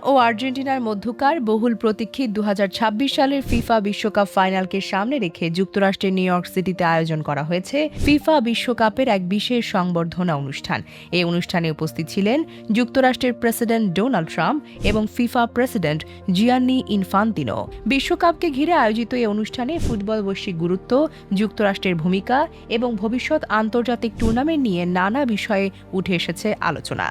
ও আর্জেন্টিনার মধ্যকার বহুল প্রতীক্ষিত ২০২৬ সালের ফিফা বিশ্বকাপ ফাইনালকে সামনে রেখে যুক্তরাষ্ট্রের নিউ ইয়র্ক সিটিতে আয়োজন করা হয়েছে ফিফা বিশ্বকাপের এক বিশেষ সংবর্ধনা অনুষ্ঠান। এই অনুষ্ঠানে উপস্থিত ছিলেন যুক্তরাষ্ট্রের প্রেসিডেন্ট ডোনাল্ড ট্রাম্প এবং ফিফা প্রেসিডেন্ট জিয়ান্নি ইনফান্তিনো। বিশ্বকাপকে ঘিরে আয়োজিত এই অনুষ্ঠানে ফুটবল বৈশ্বিক গুরুত্ব, যুক্তরাষ্ট্রের ভূমিকা এবং ভবিষ্যৎ আন্তর্জাতিক টুর্নামেন্ট নিয়ে নানা বিষয়ে উঠে এসেছে আলোচনা।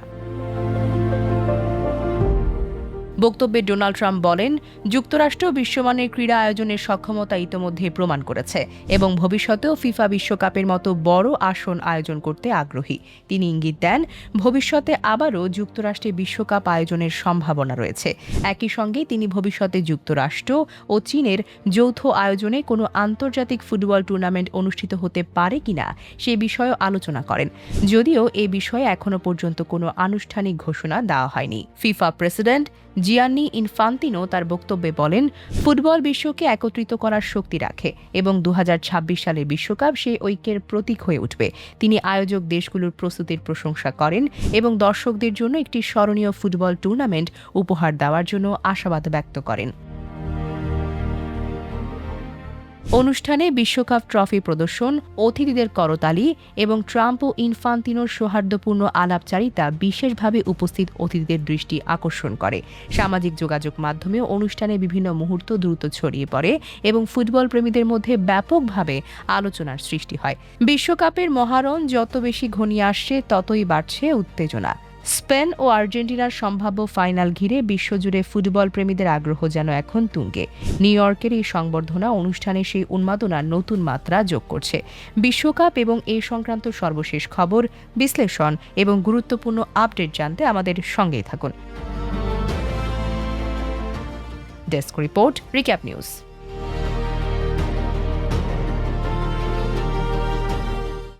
বক্তব্যে ডোনাল্ড ট্রাম্প বলেন, যুক্তরাষ্ট্র বিশ্বমানের ক্রীড়া আয়োজনের সক্ষমতা ইতোমধ্যে প্রমাণ করেছে এবং ভবিষ্যতেও ফিফা বিশ্বকাপের মতো বড় আসন আয়োজন করতে আগ্রহী। তিনি ইঙ্গিত দেন, ভবিষ্যতে আবারও যুক্তরাষ্ট্রে বিশ্বকাপ আয়োজনের সম্ভাবনা রয়েছে। একই সঙ্গে তিনি ভবিষ্যতে যুক্তরাষ্ট্র ও চীনের যৌথ আয়োজনে কোনো আন্তর্জাতিক ফুটবল টুর্নামেন্ট অনুষ্ঠিত হতে পারে কিনা সে বিষয়েও আলোচনা করেন, যদিও এ বিষয়ে এখনো পর্যন্ত কোনো আনুষ্ঠানিক ঘোষণা দেওয়া হয়নি। ফিফা প্রেসিডেন্ট জিয়ান্নি ইনফান্তিনো তার বক্তব্যে বলেন, ফুটবল বিশ্বকে একত্রিত করার শক্তি রাখে এবং ২০২৬ সালের বিশ্বকাপ সেই ঐক্যের প্রতীক হয়ে উঠবে। তিনি আয়োজক দেশগুলোর প্রস্তুতির প্রশংসা করেন এবং দর্শকদের জন্য একটি স্মরণীয় ফুটবল টুর্নামেন্ট উপহার দেওয়ার জন্য আশাবাদ ব্যক্ত করেন। অনুষ্ঠানে বিশ্বকাপ ট্রফি প্রদর্শন, অতিথিদের করতালি এবং ট্রাম্প ও ইনফান্তিনোর সৌহার্দ্যপূর্ণ আলাপচারিতা বিশেষভাবে উপস্থিত অতিথিদের দৃষ্টি আকর্ষণ করে। সামাজিক যোগাযোগ মাধ্যমে অনুষ্ঠানে বিভিন্ন মুহূর্ত দ্রুত ছড়িয়ে পড়ে এবং ফুটবল প্রেমীদের মধ্যে ব্যাপকভাবে আলোচনার সৃষ্টি হয়। বিশ্বকাপের মহারণ যত বেশি ঘনিয়ে আসছে, ততই বাড়ছে উত্তেজনা। স্পেন ও আর্জেন্টিনার সম্ভাব্য ফাইনাল ঘিরে বিশ্বজুড়ে ফুটবল প্রেমীদের আগ্রহ যেন এখন তুঙ্গে। নিউ ইয়র্কের এই সংবর্ধনা অনুষ্ঠানে সেই উন্মাদনার নতুন মাত্রা যোগ করছে। বিশ্বকাপ এবং এই সংক্রান্ত সর্বশেষ খবর, বিশ্লেষণ এবং গুরুত্বপূর্ণ আপডেট জানতে আমাদের সঙ্গেই থাকুন। Desk report, recap news.